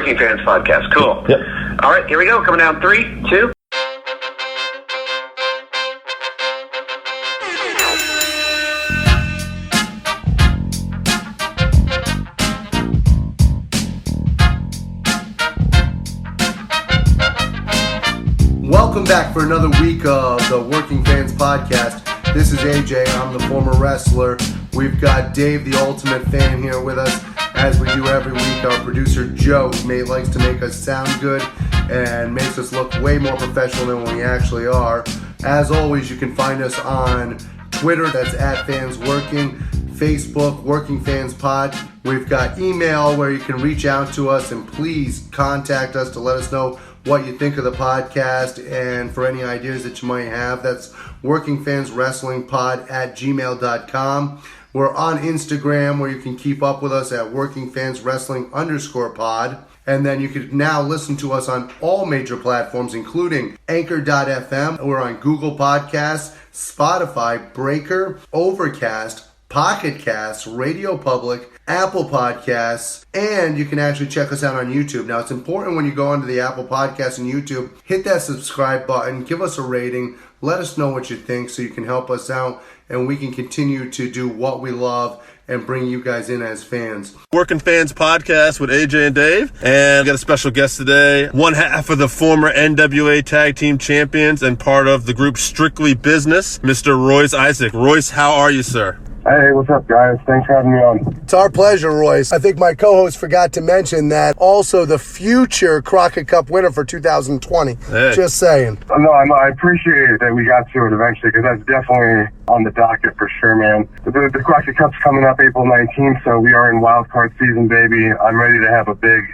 Working Fans Podcast. Cool. Yep. All right, here we go. Coming down 3, 2. Welcome back for another week of the Working Fans Podcast. This is AJ. I'm the former wrestler. We've got Dave, the ultimate fan, here with us as we do every week. Our producer Joe likes to make us sound good and makes us look way more professional than we actually are. As always, you can find us on Twitter, that's @FansWorking, Facebook, Working Fans Pod. We've got email where you can reach out to us and please contact us to let us know what you think of the podcast and for any ideas that you might have. That's workingfanswrestlingpod@gmail.com. We're on Instagram where you can keep up with us at workingfanswrestling_pod. And then you can now listen to us on all major platforms, including Anchor.fm. We're on Google Podcasts, Spotify, Breaker, Overcast, Pocket Casts, Radio Public, Apple Podcasts, and you can actually check us out on YouTube. Now, it's important when you go onto the Apple Podcasts and YouTube, hit that subscribe button, give us a rating, let us know what you think so you can help us out and we can continue to do what we love and bring you guys in as fans. Working Fans Podcast with AJ and Dave, and we got a special guest today, one half of the former NWA Tag Team Champions and part of the group Strictly Business, Mr. Royce Issacs. Royce, how are you, sir? Hey, what's up, guys? Thanks for having me on. It's our pleasure, Royce. I think my co-host forgot to mention that also the future Crockett Cup winner for 2020. Hey. Just saying. No, I appreciate that we got to it eventually because that's definitely on the docket for sure, man. The Crockett Cup's coming up April 19th, so we are in wild card season, baby. I'm ready to have a big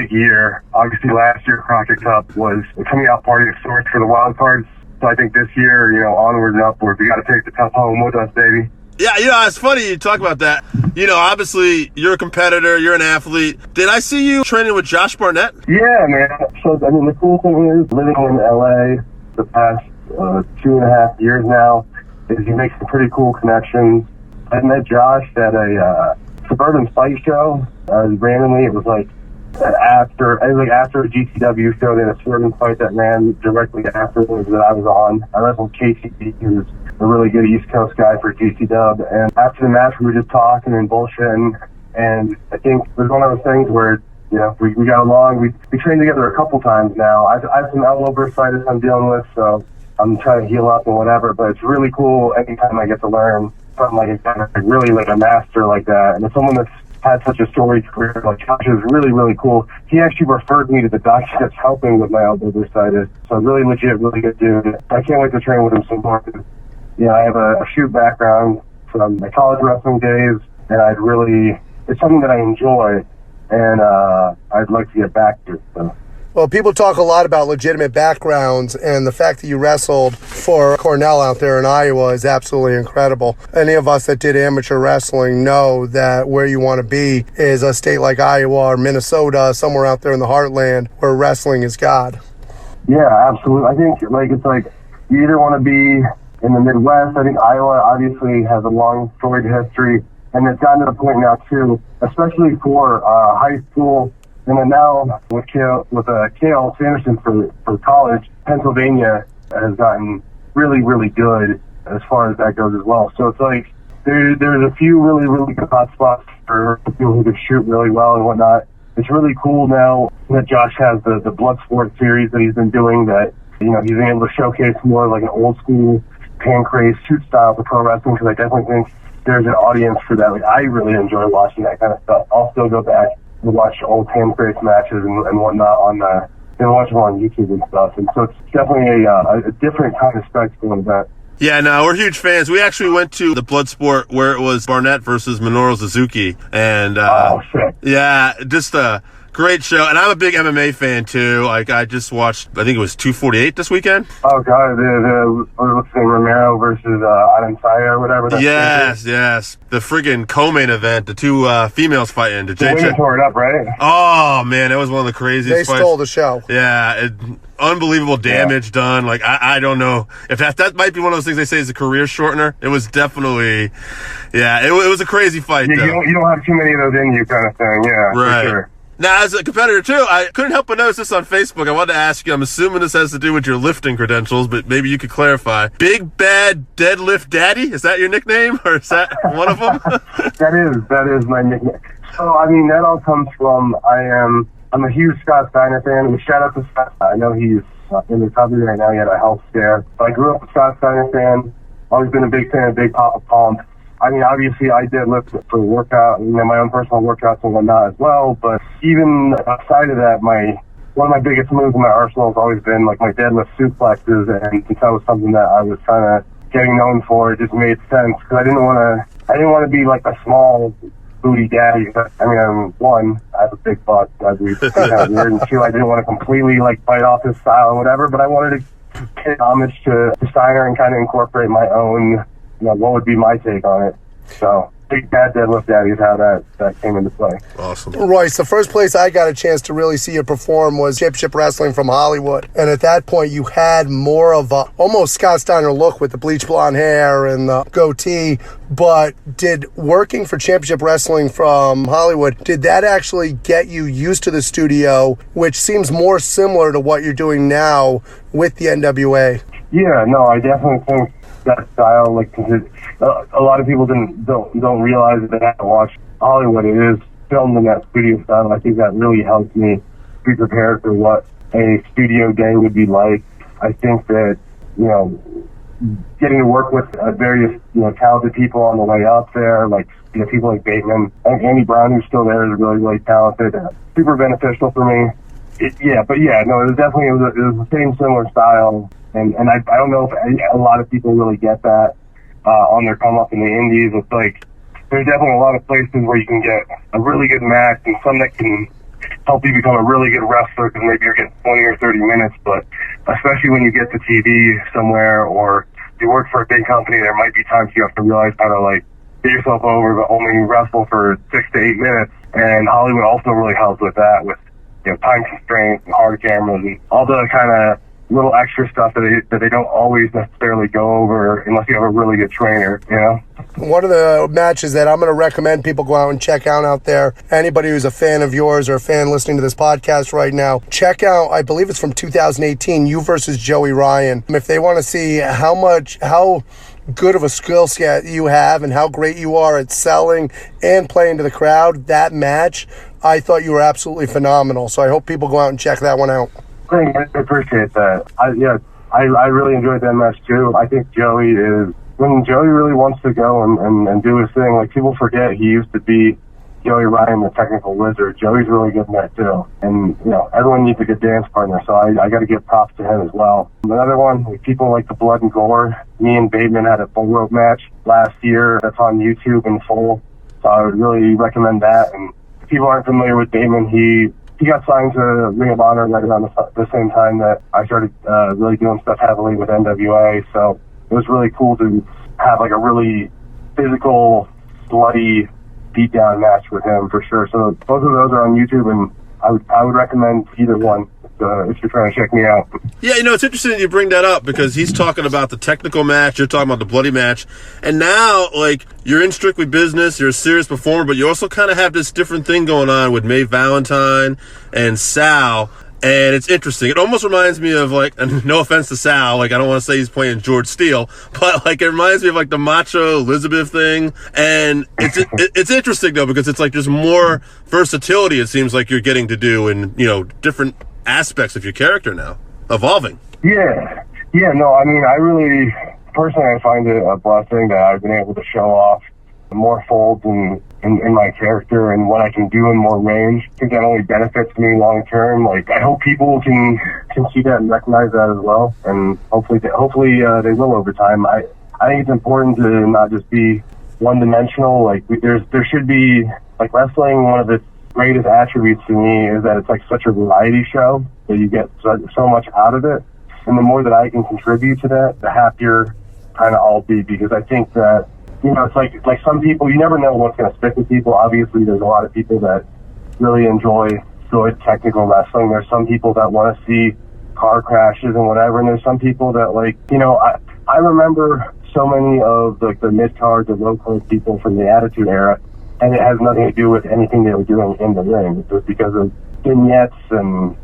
year. Obviously, last year Crockett Cup was a coming out party of sorts for the wild cards. So I think this year, onward and upward, we got to take the cup home with us, baby. Yeah, it's funny you talk about that. Obviously, you're a competitor, you're an athlete. Did I see you training with Josh Barnett? Yeah, man. So, the cool thing is, living in LA the past 2.5 years now, is you make some pretty cool connections. I met Josh at a suburban fight show. Randomly, it was after a GCW show, they had a suburban fight that ran directly after that I was on. I wrestled KCB, who's a really good East Coast guy for GCW. And after the match, we were just talking and bullshitting. And I think it was one of those things where, we got along. We trained together a couple times now. I have some elbow bursitis I'm dealing with, so I'm trying to heal up and whatever. But it's really cool anytime I get to learn from a master like that. And it's someone that's had such a storied career. Josh is really, really cool. He actually referred me to the doctor that's helping with my elbow bursitis. So really legit, really good dude. I can't wait to train with him some more. I have a shoot background from my college wrestling days, and it's something that I enjoy, and I'd like to get back to. So. Well, people talk a lot about legitimate backgrounds, and the fact that you wrestled for Cornell out there in Iowa is absolutely incredible. Any of us that did amateur wrestling know that where you want to be is a state like Iowa or Minnesota, somewhere out there in the heartland where wrestling is God. Yeah, absolutely. I think you either want to be in the Midwest. I think Iowa obviously has a long storied history, and it's gotten to the point now too, especially for high school. And then now with Kale Sanderson for college, Pennsylvania has gotten really, really good as far as that goes as well. So it's there's a few really, really good hot spots for people who can shoot really well and whatnot. It's really cool now that Josh has the Bloodsport series that he's been doing, that he's been able to showcase more like an old school pancrase shoot style for pro wrestling, because I definitely think there's an audience for that. I really enjoy watching that kind of stuff. I'll still go back and watch old pancrase matches and whatnot on watch them on YouTube and stuff. And so it's definitely a different kind of spectacle and event. Yeah, no, we're huge fans. We actually went to the Bloodsport where it was Barnett versus Minoru Suzuki, and oh shit, yeah, just a great show. And I'm a big MMA fan too. I just watched, I think it was 248 this weekend. Oh god, what's the name, Romero versus Adam Saya or whatever. Yes. The friggin' co-main event, the two females fighting. The women tore it up, right? Oh man, that was one of the craziest fights. They stole the show. Yeah, unbelievable damage done. I don't know if that might be one of those things they say is a career shortener. It was definitely, it was a crazy fight. You don't have too many of those in you, kind of thing. Yeah, right. For sure. Now, as a competitor too, I couldn't help but notice this on Facebook. I wanted to ask you, I'm assuming this has to do with your lifting credentials, but maybe you could clarify. Big Bad Deadlift Daddy? Is that your nickname, or is that one of them? That is my nickname. So, I mean, that all comes from, I'm a huge Scott Steiner fan. Shout out to Scott. I know he's in recovery right now. He had a health scare. But I grew up a Scott Steiner fan. Always been a big fan of Big Papa Pump. I mean, obviously, I deadlift for workout, my own personal workouts and whatnot as well. But even outside of that, one of my biggest moves in my arsenal has always been like my deadlift suplexes, and since that was something that I was kind of getting known for, it just made sense because I didn't want to be like a small booty daddy. I mean, one, I have a big butt, that'd be kind of weird, and two, I didn't want to completely like bite off his style and whatever, but I wanted to pay homage to Steiner and kind of incorporate my own, what would be my take on it. So Big Bad Deadlift Daddy is how that came into play. Awesome. Royce, the first place I got a chance to really see you perform was Championship Wrestling from Hollywood. And at that point, you had more of a almost Scott Steiner look with the bleach blonde hair and the goatee. But did working for Championship Wrestling from Hollywood, did that actually get you used to the studio, which seems more similar to what you're doing now with the NWA? Yeah, no, I definitely think that style, like, a lot of people don't realize that they have to watch Hollywood. It is filmed in that studio style. I think that really helped me be prepared for what a studio day would be like. I think that, getting to work with various, talented people on the way up there, like, people like Bateman, and Andy Brown, who's still there, is really, really talented. Super beneficial for me. It was definitely, it was the same similar style. And I don't know if a lot of people really get that on their come up in the indies. It's like, there's definitely a lot of places where you can get a really good match and some that can help you become a really good wrestler because maybe you're getting 20 or 30 minutes. But especially when you get to TV somewhere or you work for a big company, there might be times you have to realize how to like get yourself over but only wrestle for 6 to 8 minutes. And Hollywood also really helps with that, with time constraints and hard cameras and all the kind of little extra stuff that they don't always necessarily go over unless you have a really good trainer, One of the matches that I'm going to recommend people go out and check out there, anybody who's a fan of yours or a fan listening to this podcast right now, check out, I believe it's from 2018, you versus Joey Ryan. If they want to see how good of a skill set you have and how great you are at selling and playing to the crowd, that match, I thought you were absolutely phenomenal. So I hope people go out and check that one out. I appreciate that. I really enjoyed that match too. I think Joey when Joey really wants to go and do his thing, like people forget he used to be Joey Ryan, the technical wizard. Joey's really good in that too. And, everyone needs a good dance partner, so I got to give props to him as well. Another one, with people like the Blood and Gore, me and Bateman had a full rope match last year that's on YouTube in full, so I would really recommend that. And if people aren't familiar with Bateman, he got signed to Ring of Honor right around the same time that I started really doing stuff heavily with NWA. So it was really cool to have like a really physical, bloody beatdown match with him for sure. So both of those are on YouTube, and I would recommend either one if you're trying to check me out. Yeah, it's interesting that you bring that up because he's talking about the technical match, you're talking about the bloody match, and now, like, you're in Strictly Business, you're a serious performer, but you also kind of have this different thing going on with Mae Valentine and Sal, and it's interesting. It almost reminds me of, like, and no offense to Sal, like, I don't want to say he's playing George Steele, but, like, it reminds me of, like, the Macho Elizabeth thing, and it's interesting, though, because it's, like, there's more versatility, it seems like you're getting to do in, different aspects of your character now, evolving. Yeah, no, I mean, I really, personally, I find it a blessing that I've been able to show off more folds in my character and what I can do in more range. I think that only benefits me long term. Like, I hope people can see that and recognize that as well, and hopefully they will over time. I think it's important to not just be one dimensional. Like, there should be, like, wrestling, one of the greatest attributes to me is that it's like such a variety show that you get so much out of it, and the more that I can contribute to that, the happier kind of I'll be, because I think that it's like some people, you never know what's going to stick with people. Obviously there's a lot of people that really enjoy good technical wrestling. There's some people that want to see car crashes and whatever, and there's some people that, like, I remember so many of the mid-card, the low-card people from the Attitude Era and it has nothing to do with anything they were doing in the ring. It was because of vignettes and,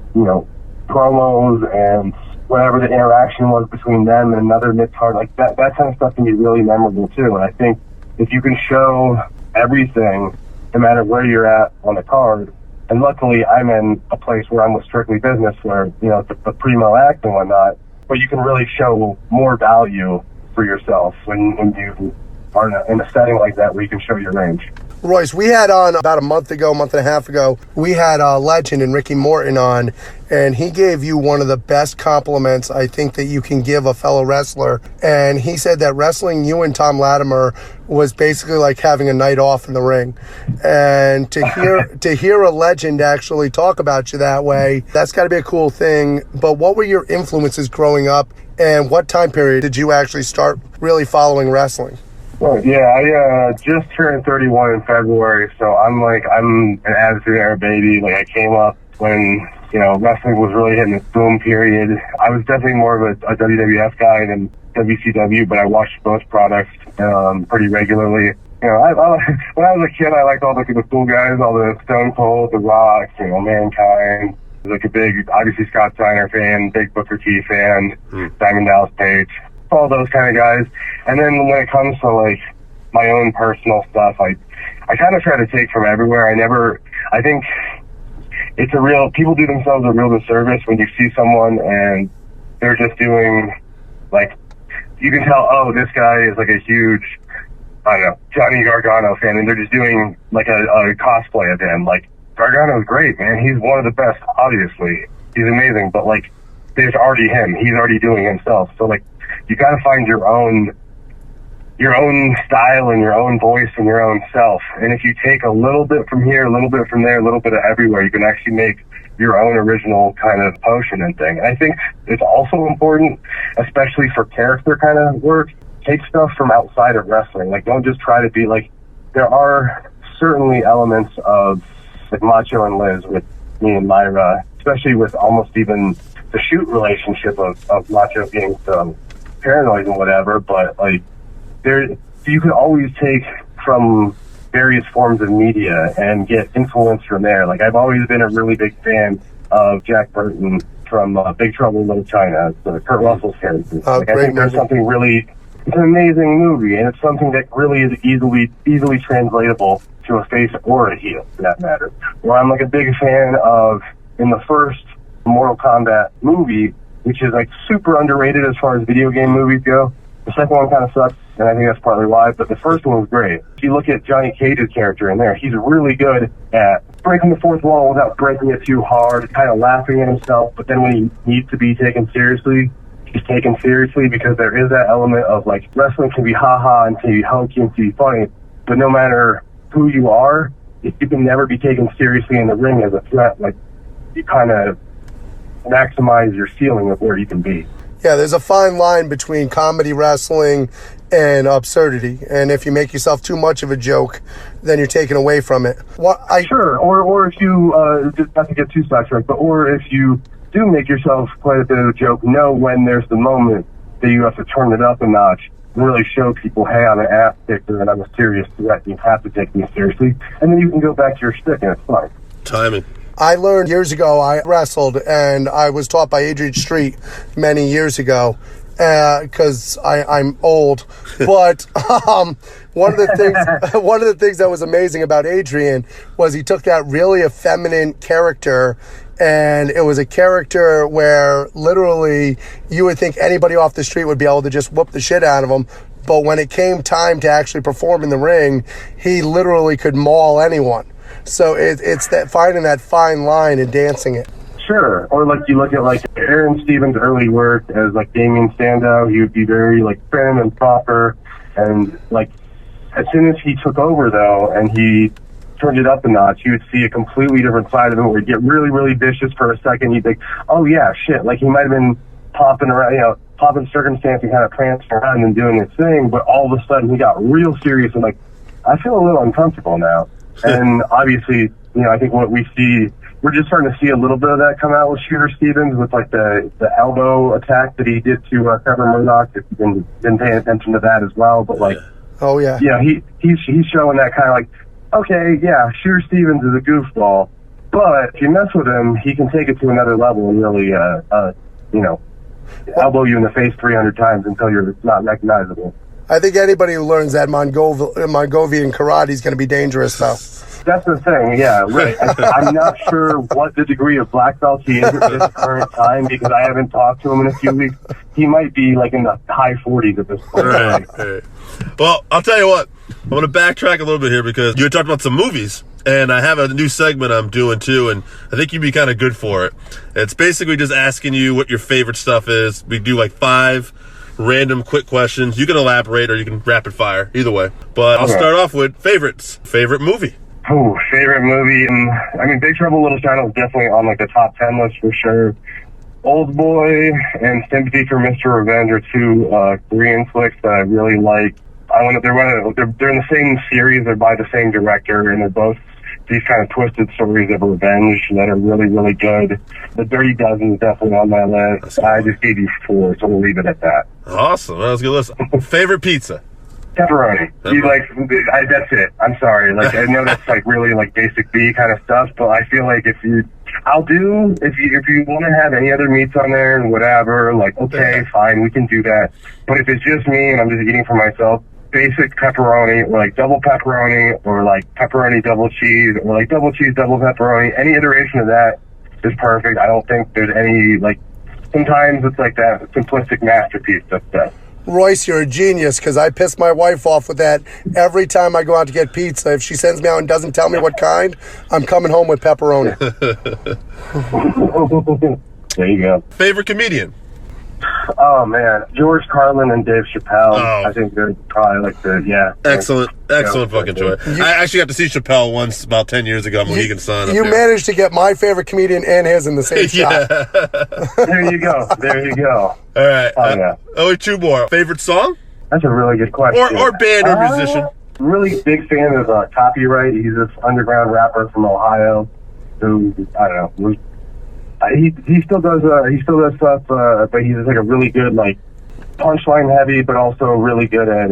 promos and whatever the interaction was between them and another mid-card. Like, that kind of stuff can be really memorable, too. And I think if you can show everything, no matter where you're at on the card, and luckily I'm in a place where I'm with Strictly Business where, it's a primo act and whatnot, but you can really show more value for yourself when you are in a setting like that where you can show your range. Royce, we had on about a month and a half ago, we had a legend and Ricky Morton on, and he gave you one of the best compliments I think that you can give a fellow wrestler. And he said that wrestling you and Tom Latimer was basically like having a night off in the ring. And to hear a legend actually talk about you that way, that's got to be a cool thing. But what were your influences growing up, and what time period did you actually start really following wrestling? Well, yeah, I just turned 31 in February, so I'm an Attitude Era baby. Like, I came up when, wrestling was really hitting its boom period. I was definitely more of a WWF guy than WCW, but I watched both products pretty regularly. When I was a kid, I liked all the cool guys, all the Stone Cold, The Rock, Mankind. I was like a big, obviously, Scott Steiner fan, big Booker T fan, Diamond Dallas Page. All those kind of guys. And then when it comes to like my own personal stuff, I kind of try to take from everywhere. I think it's people do themselves a real disservice when you see someone and they're just doing, like, you can tell, oh, this guy is like a huge, I don't know, Johnny Gargano fan, and they're just doing like a cosplay of him. Like, Gargano's great, man. He's one of the best, obviously. He's amazing, but like, there's already him. He's already doing himself. So like, you got to find your own style and your own voice and your own self. And if you take a little bit from here, a little bit from there, a little bit of everywhere, you can actually make your own original kind of potion and thing. And I think it's also important, especially for character kind of work, take stuff from outside of wrestling. Like, don't just try to be like, there are certainly elements of like Macho and Liz with me and Myra, especially with almost even the shoot relationship of Macho being paranoid and whatever, but like you can always take from various forms of media and get influence from there. Like, I've always been a really big fan of Jack Burton from Big Trouble in Little China, Kurt Russell's character. Like, I think there's something really, it's an amazing movie, and it's something that really is easily translatable to a face or a heel, for that matter. Where I'm like a big fan of, in the first Mortal Kombat movie, which is like super underrated as far as video game movies go. The second one kind of sucks, and I think that's partly why, but the first one was great. If you look at Johnny Cage's character in there, he's really good at breaking the fourth wall without breaking it too hard, kind of laughing at himself, but then when he needs to be taken seriously, he's taken seriously, because there is that element of like, wrestling can be ha-ha and can be hokey and can be funny, but no matter who you are, if you can never be taken seriously in the ring as a threat, like, you kind of maximize your ceiling of where you can be. Yeah, there's a fine line between comedy wrestling and absurdity, and if you make yourself too much of a joke, then you're taken away from it. Sure, or if you just not to get too sidetracked, or if you do make yourself quite a bit of a joke, know when there's the moment that you have to turn it up a notch and really show people, hey, I'm an ass kicker and I'm a serious threat. You have to take me seriously, and then you can go back to your shtick and it's fine. Timing. I learned years ago, I wrestled, and I was taught by Adrian Street many years ago, because I'm old. But one of the things that was amazing about Adrian was he took that really effeminate character, and it was a character where literally you would think anybody off the street would be able to just whoop the shit out of him. But when it came time to actually perform in the ring, he literally could maul anyone. So it's that finding that fine line and dancing it. Sure. Or like you look at like Aaron Stevens' early work as like Damien Sandow, he would be very like prim and proper, and like as soon as he took over though and he turned it up a notch, you would see a completely different side of him where he'd get really, really vicious for a second. You'd think, oh yeah, shit. Like he might have been popping around, popping circumstance and kind of prancing around and doing his thing, but all of a sudden he got real serious and like, I feel a little uncomfortable now. And obviously, I think what we see, we're just starting to see a little bit of that come out with Shooter Stevens with like the elbow attack that he did to Trevor Murdoch. If you've been paying attention to that as well, but like, oh yeah, he's showing that kind of like, okay, yeah, Sheer Stevens is a goofball, but if you mess with him, he can take it to another level and really, elbow you in the face 300 times until you're not recognizable. I think anybody who learns that Mongolian karate is going to be dangerous, though. That's the thing, yeah, right. I'm not sure what the degree of black belt he is at this current time because I haven't talked to him in a few weeks. He might be like in the high 40s at this point. Right. Well, I'll tell you what. I'm going to backtrack a little bit here because you had talked about some movies, and I have a new segment I'm doing too, and I think you'd be kind of good for it. It's basically just asking you what your favorite stuff is. We do like 5 random quick questions. You can elaborate or you can rapid fire, either way. But I'll start off with favorites. Favorite movie? Oh, favorite movie? I mean, Big Trouble in Little China is definitely on like the top 10 list for sure. Old Boy and Sympathy for Mr. Revenge are 2 Korean flicks that I really like. They're in the same series. They're by the same director, and they're both these kind of twisted stories of revenge that are really, really good. The Dirty Dozen is definitely on my list. I just gave you 4, so we'll leave it at that. Awesome. That was a good list. Favorite pizza? Pepperoni. That's it. I'm sorry. Like, I know that's like really like basic B kind of stuff, but I feel like if you want to have any other meats on there and whatever, like, okay, fine, we can do that. But if it's just me and I'm just eating for myself, basic pepperoni or like double pepperoni or like pepperoni double cheese or like double cheese double pepperoni, any iteration of that is perfect. I don't think there's any, like, sometimes it's like that simplistic masterpiece that's best. Royce, you're a genius, because I piss my wife off with that every time I go out to get pizza. If she sends me out and doesn't tell me what kind, I'm coming home with pepperoni. There you go. Favorite comedian? Oh, man. George Carlin and Dave Chappelle. I think they're probably like Excellent fucking choice. I actually got to see Chappelle once about 10 years ago. Mohegan Sun. You managed to get my favorite comedian and his in the same shot. There you go. All right. Only 2 more. Favorite song? That's a really good question. Or band or musician. Really big fan of Copyright. He's this underground rapper from Ohio who, I don't know, he still does stuff, but he's like a really good, like, punchline heavy, but also really good at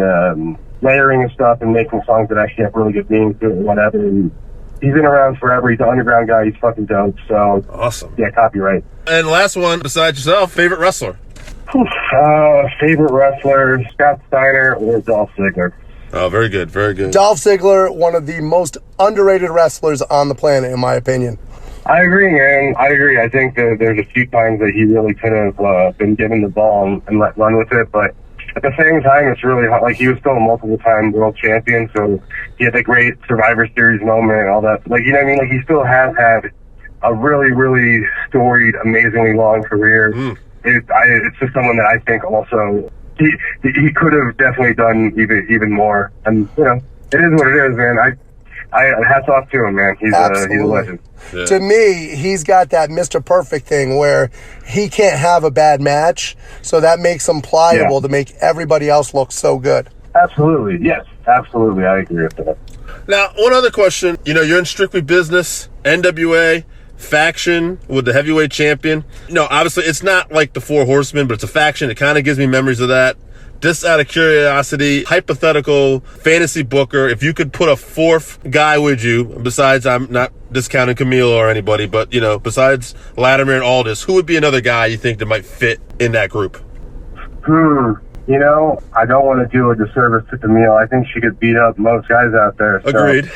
layering and stuff and making songs that actually have really good meanings to it and whatever. And he's been around forever. He's an underground guy. He's fucking dope. So awesome. Yeah, Copyright. And last one, besides yourself, favorite wrestler? Favorite wrestler, Scott Steiner or Dolph Ziggler. Oh, very good, very good. Dolph Ziggler, one of the most underrated wrestlers on the planet, in my opinion. I agree, man. I agree. I think that there's a few times that he really could have been given the ball and let run with it, but at the same time, it's really hard. Like, he was still a multiple-time world champion, so he had the great Survivor Series moment and all that. Like, you know what I mean? Like, he still has had a really, really storied, amazingly long career. It's just someone that I think also he could have definitely done even more. And, you know, it is what it is, man. I hats off to him, man. He's a legend. Yeah. To me, he's got that Mr. Perfect thing where he can't have a bad match, so that makes him pliable to make everybody else look so good. Absolutely, yes, absolutely, I agree with that. Now, one other question. You know, you're in Strictly Business, NWA, faction with the heavyweight champion. You know, obviously, it's not like the Four Horsemen, but it's a faction. It kind of gives me memories of that. Just out of curiosity, hypothetical fantasy booker, if you could put a 4th guy with you, besides, I'm not discounting Camille or anybody, but, you know, besides Latimer and Aldis, who would be another guy you think that might fit in that group? You know, I don't want to do a disservice to Camille. I think she could beat up most guys out there. So agreed.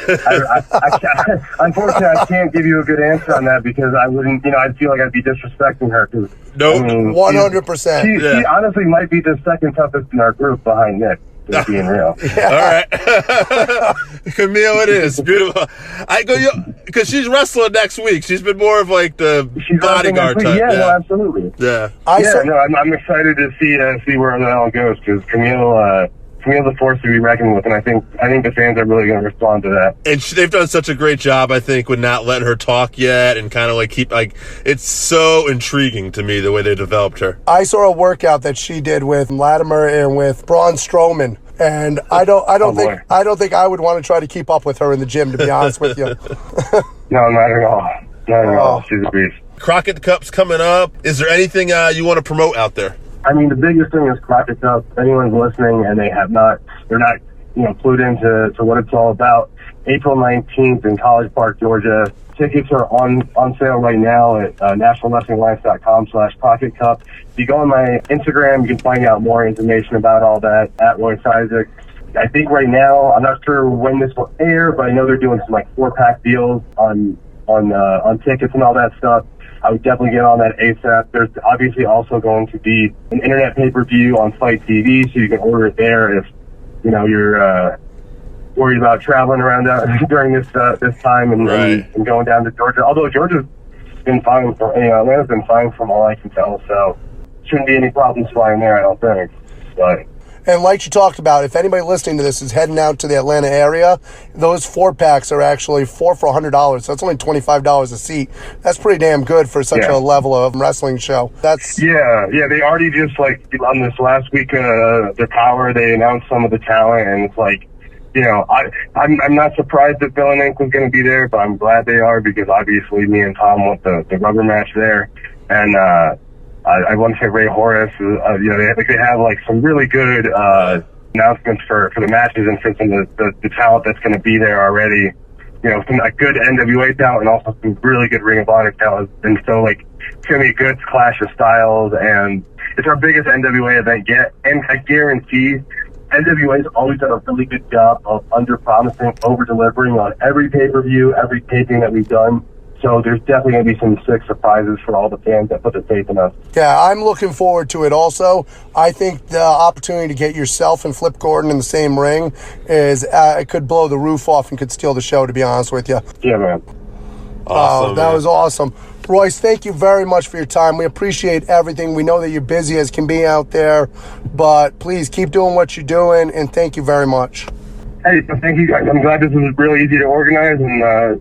Unfortunately, I can't give you a good answer on that because I wouldn't, you know, I'd feel like I'd be disrespecting her. Nope. 100%. She honestly might be the second toughest in our group behind Nick. Just being real. All right. Camille, it is. Beautiful. I go, because she's wrestling next week. She's been more of like the bodyguard type. Yeah, no, absolutely. Yeah. I'm excited to see where that all goes because Camille's a force to be reckoned with, and I think the fans are really going to respond to that. And they've done such a great job, I think, with not letting her talk yet, and kind of like it's so intriguing to me the way they developed her. I saw a workout that she did with Latimer and with Braun Strowman, and I don't think I would want to try to keep up with her in the gym, to be honest with you. No, not at all. Not at all. She's a beast. Crockett Cup's coming up. Is there anything you want to promote out there? I mean, the biggest thing is Crockett Cup. If anyone's listening and they're not, you know, clued into what it's all about, April 19th in College Park, Georgia. Tickets are on sale right now at nationalwrestlingalliance.com/Pocket Cup. If you go on my Instagram, you can find out more information about all that at Royce Issacs. I think right now, I'm not sure when this will air, but I know they're doing some like 4-pack deals on tickets and all that stuff. I would definitely get on that ASAP. There's obviously also going to be an internet pay-per-view on Fight TV, so you can order it there if you're worried about traveling around during this time and going down to Georgia. Although Georgia's been fine, Atlanta's been fine from all I can tell, so shouldn't be any problems flying there, I don't think. But And like you talked about, if anybody listening to this is heading out to the Atlanta area, those 4-packs are actually 4 for $100. So that's only $25 a seat. That's pretty damn good for such a level of wrestling show. Yeah. They already just on this last week, their Power, they announced some of the talent, and it's like, I'm not surprised that Bill and Inc. was going to be there, but I'm glad they are because obviously me and Tom want the rubber match there, and I want to say Ray Horace. They have some really good announcements for the matches and for some of the talent that's going to be there already. Some good NWA talent and also some really good Ring of Honor talent, and so it's going to be a good clash of styles, and it's our biggest NWA event yet, and I guarantee NWA's always done a really good job of under-promising, over-delivering on every pay-per-view, every taping that we've done. So there's definitely going to be some sick surprises for all the fans that put their faith in us. Yeah, I'm looking forward to it also. I think the opportunity to get yourself and Flip Gordon in the same ring it could blow the roof off and could steal the show, to be honest with you. Yeah, man. Awesome, that was awesome. Royce, thank you very much for your time. We appreciate everything. We know that you're busy as can be out there, but please keep doing what you're doing, and thank you very much. Hey, thank you guys. I'm glad this was really easy to organize and a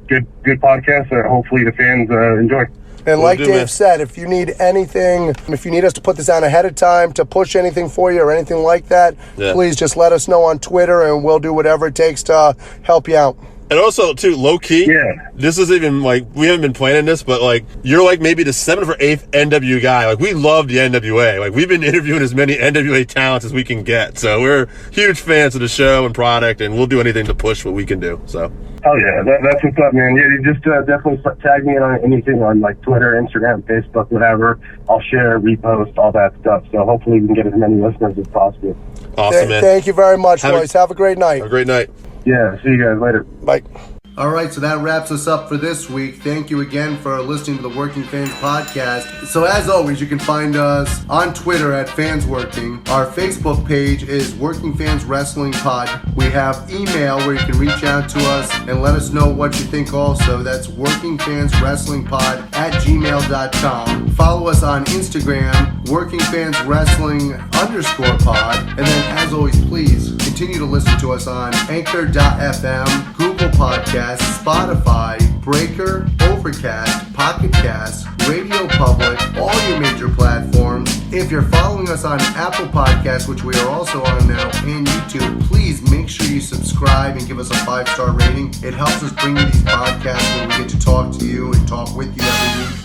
good podcast that hopefully the fans enjoy. And like Dave said, if you need anything, if you need us to put this on ahead of time, to push anything for you or anything like that, please just let us know on Twitter, and we'll do whatever it takes to help you out. And also, too, low-key, this is even, we haven't been planning this, but, you're, maybe the 7th or 8th NWA guy. We love the NWA. We've been interviewing as many NWA talents as we can get. So we're huge fans of the show and product, and we'll do anything to push what we can do. So. Hell yeah, that's what's up, man. Yeah, you just definitely tag me on anything on, Twitter, Instagram, Facebook, whatever. I'll share, repost, all that stuff. So hopefully we can get as many listeners as possible. Awesome, man. Thank you very much, Royce. Have a great night. Have a great night. Yeah, see you guys later. Bye. All right, so that wraps us up for this week. Thank you again for listening to the Working Fans Podcast. So as always, you can find us on Twitter at FansWorking. Our Facebook page is Working Fans Wrestling Pod. We have email where you can reach out to us and let us know what you think also. That's workingfanswrestlingpod@gmail.com. Follow us on Instagram, workingfanswrestling_pod. And then as always, please continue to listen to us on Anchor.fm, Google Podcasts, Spotify, Breaker, Overcast, Pocket Cast, Radio Public, all your major platforms. If you're following us on Apple Podcasts, which we are also on now, and YouTube, please make sure you subscribe and give us a 5-star rating. It helps us bring you these podcasts where we get to talk to you and talk with you every week.